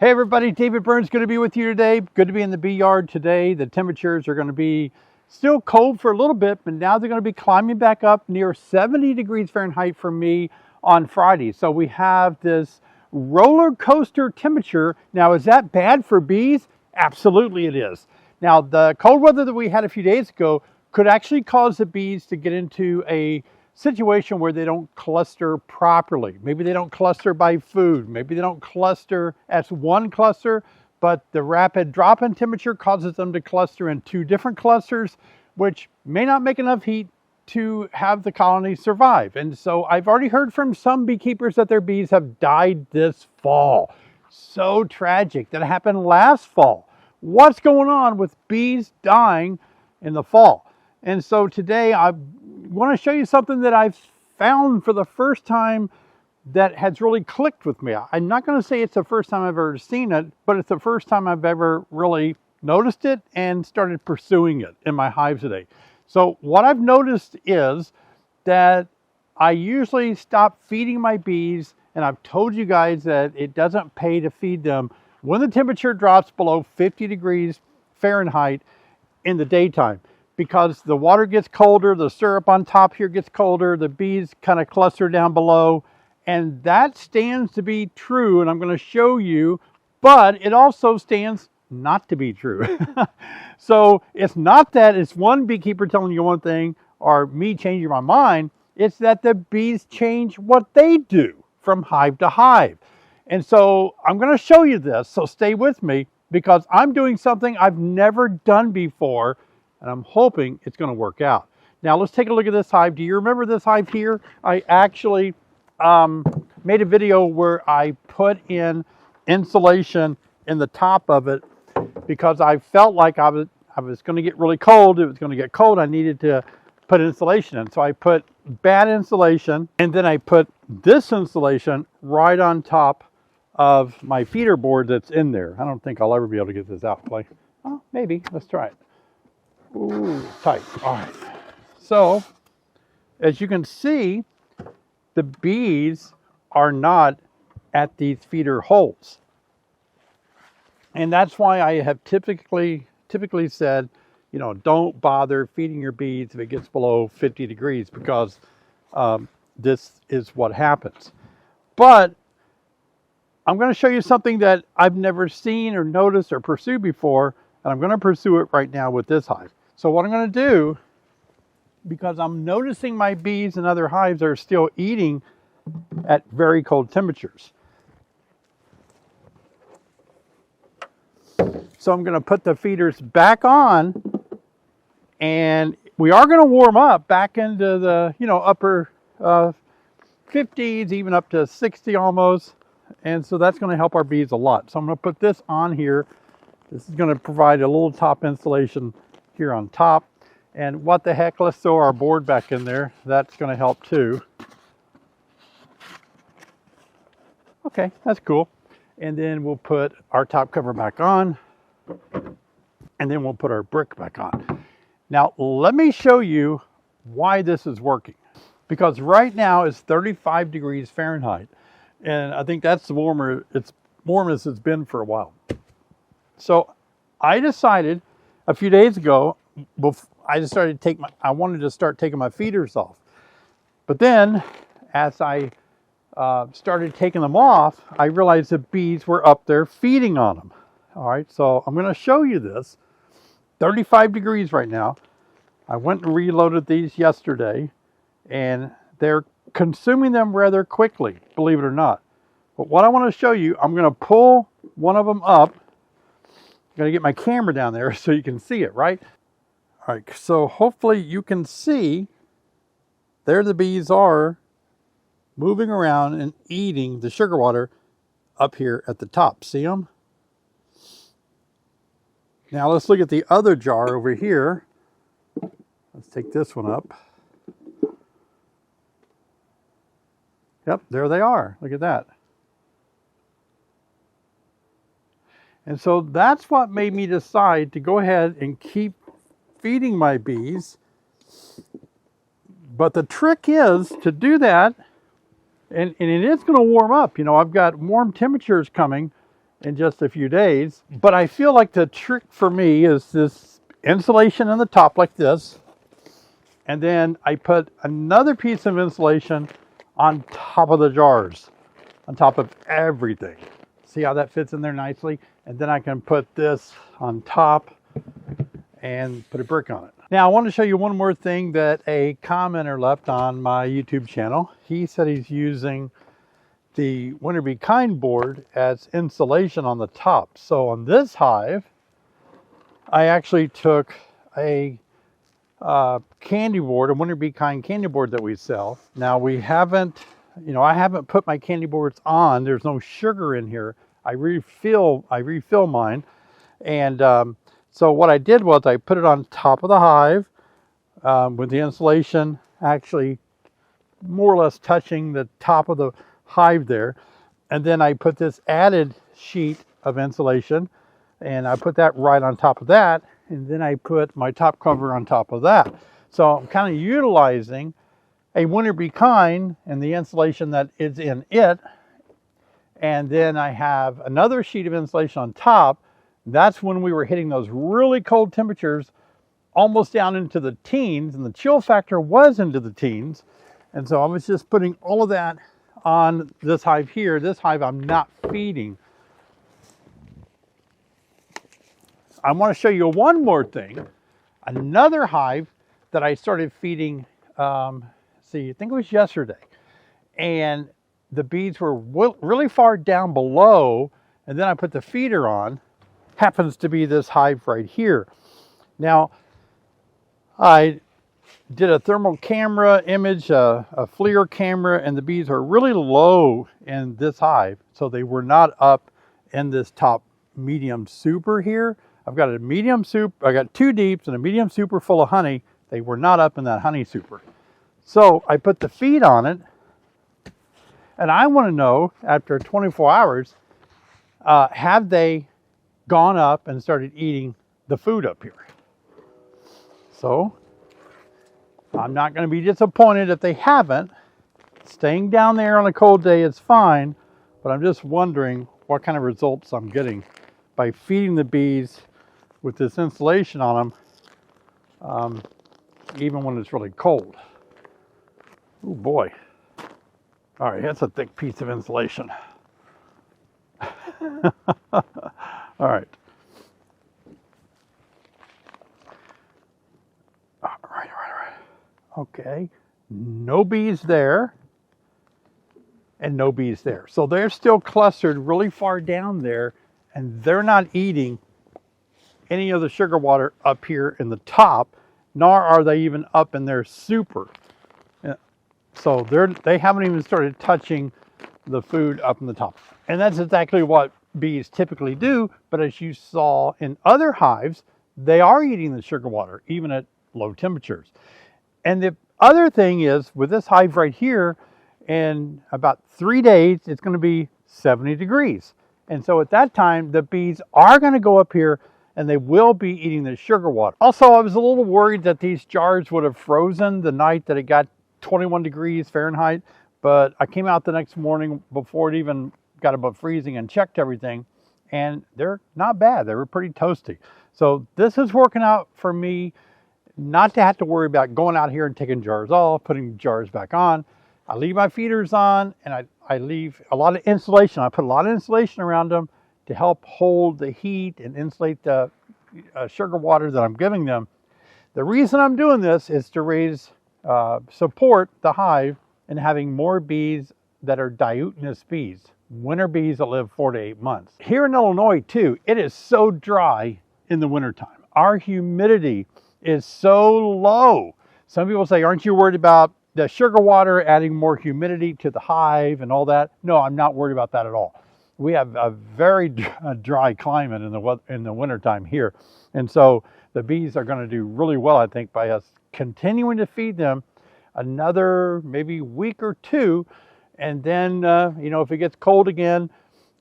Hey everybody, David Burns going to be with you today. Good to be in the bee yard today. The temperatures are going to be still cold for a little bit, but now they're going to be climbing back up near 70 degrees Fahrenheit for me on Friday. So we have this roller coaster temperature. Now, is that bad for bees? Absolutely it is. Now, the cold weather that we had a few days ago could actually cause the bees to get into a situation where they don't cluster properly. Maybe they don't cluster by food. Maybe they don't cluster as one cluster, but the rapid drop in temperature causes them to cluster in two different clusters, which may not make enough heat to have the colony survive. And so I've already heard from some beekeepers that their bees have died this fall. So tragic. That happened last fall. What's going on with bees dying in the fall? And so today I want to show you something that I've found for the first time that has really clicked with me. I'm not going to say it's the first time I've ever seen it, but it's the first time I've ever really noticed it and started pursuing it in my hives today. So what I've noticed is that I usually stop feeding my bees, and I've told you guys that it doesn't pay to feed them when the temperature drops below 50 degrees Fahrenheit in the daytime, because the water gets colder, the syrup on top here gets colder, the bees kind of cluster down below, and that stands to be true, and I'm going to show you, but it also stands not to be true. So it's not that it's one beekeeper telling you one thing or me changing my mind, it's that the bees change what they do from hive to hive. And so I'm going to show you this, so stay with me, because I'm doing something I've never done before, and I'm hoping it's going to work out. Now let's take a look at this hive. Do you remember this hive here? I actually made a video where I put in insulation in the top of it because I felt like I was going to get really cold. It was going to get cold. I needed to put insulation in. So I put bad insulation, and then I put this insulation right on top of my feeder board that's in there. I don't think I'll ever be able to get this out, Clay. Oh, maybe. Let's try it. Ooh, tight. All right. So, as you can see, the bees are not at these feeder holes. And that's why I have typically said, you know, don't bother feeding your bees if it gets below 50 degrees, because this is what happens. But I'm going to show you something that I've never seen or noticed or pursued before, and I'm going to pursue it right now with this hive. So what I'm going to do, because I'm noticing my bees and other hives are still eating at very cold temperatures. So I'm going to put the feeders back on, and we are going to warm up back into the, you know, upper 50s, even up to 60 almost. And so that's going to help our bees a lot. So I'm going to put this on here. This is going to provide a little top insulation here on top. And what the heck, let's throw our board back in there. That's going to help too. Okay, that's cool. And then we'll put our top cover back on, and then we'll put our brick back on. Now, let me show you why this is working. Because right now it's 35 degrees Fahrenheit. And I think that's the warm as it's been for a while. So I decided a few days ago, I wanted to start taking my feeders off. But then, as I started taking them off, I realized the bees were up there feeding on them. All right, so I'm going to show you this. 35 degrees right now. I went and reloaded these yesterday, and they're consuming them rather quickly, believe it or not. But what I want to show you, I'm going to pull one of them up. I'm going to get my camera down there so you can see it, right? All right, so hopefully you can see there the bees are moving around and eating the sugar water up here at the top. See them? Now let's look at the other jar over here. Let's take this one up. Yep, there they are. Look at that. And so that's what made me decide to go ahead and keep feeding my bees. But the trick is to do that, and it is going to warm up. You know, I've got warm temperatures coming, in just a few days. But I feel like the trick for me is this insulation in the top like this. And then I put another piece of insulation on top of the jars, on top of everything. See how that fits in there nicely? And then I can put this on top and put a brick on it. Now I want to show you one more thing that a commenter left on my YouTube channel. He said he's using the Winter Be Kind board as insulation on the top. So on this hive, I actually took a candy board, a Winter Be Kind candy board that we sell. Now we haven't, I haven't put my candy boards on. There's no sugar in here. I refill mine. And so what I did was I put it on top of the hive with the insulation actually more or less touching the top of the hive there. And then I put this added sheet of insulation and I put that right on top of that. And then I put my top cover on top of that. So I'm kind of utilizing a Winter Be Kind and the insulation that is in it. And then I have another sheet of insulation on top. That's when we were hitting those really cold temperatures, almost down into the teens, and the chill factor was into the teens. And so I was just putting all of that on this hive here. This hive I'm not feeding. I want to show you one more thing. Another hive that I started feeding, I think it was yesterday. And the bees were really far down below, and then I put the feeder on. Happens to be this hive right here. Now, I did a thermal camera image, a FLIR camera, and the bees are really low in this hive. So they were not up in this top medium super here. I've got a medium soup, I got 2 deeps and a medium super full of honey. They were not up in that honey super. So I put the feed on it. And I want to know, after 24 hours, have they gone up and started eating the food up here? So I'm not going to be disappointed if they haven't. Staying down there on a cold day is fine, but I'm just wondering what kind of results I'm getting by feeding the bees with this insulation on them, even when it's really cold. Oh boy. All right, that's a thick piece of insulation. All right. All right. Okay, no bees there and no bees there. So they're still clustered really far down there, and they're not eating any of the sugar water up here in the top, nor are they even up in their super. So they haven't even started touching the food up in the top. And that's exactly what bees typically do. But as you saw in other hives, they are eating the sugar water, even at low temperatures. And the other thing is, with this hive right here, in about 3 days, it's going to be 70 degrees. And so at that time, the bees are going to go up here and they will be eating the sugar water. Also, I was a little worried that these jars would have frozen the night that it got 21 degrees Fahrenheit, but I came out the next morning before it even got above freezing and checked everything, and they're not bad. They were pretty toasty. So this is working out for me, not to have to worry about going out here and taking jars off, putting jars back on. I leave my feeders on, and I leave a lot of insulation. I put a lot of insulation around them to help hold the heat and insulate the sugar water that I'm giving them. The reason I'm doing this is to support the hive and having more bees that are diutinous bees, winter bees that live 4 to 8 months. Here in Illinois too, it is so dry in the wintertime. Our humidity is so low. Some people say, aren't you worried about the sugar water adding more humidity to the hive and all that? No, I'm not worried about that at all. We have a very dry climate in the wintertime here. And so the bees are going to do really well, I think, by us continuing to feed them another maybe week or two. And then, if it gets cold again,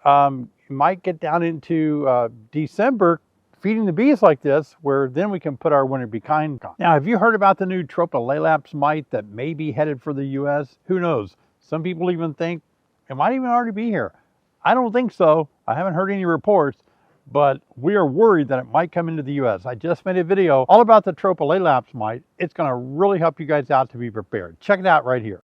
you might get down into December feeding the bees like this, where then we can put our Winter Be Kind on. Now, have you heard about the new Tropilelaps mite that may be headed for the U.S.? Who knows? Some people even think it might even already be here. I don't think so. I haven't heard any reports, but we are worried that it might come into the US. I just made a video all about the tropolalaps mite. It's going to really help you guys out to be prepared. Check it out right here.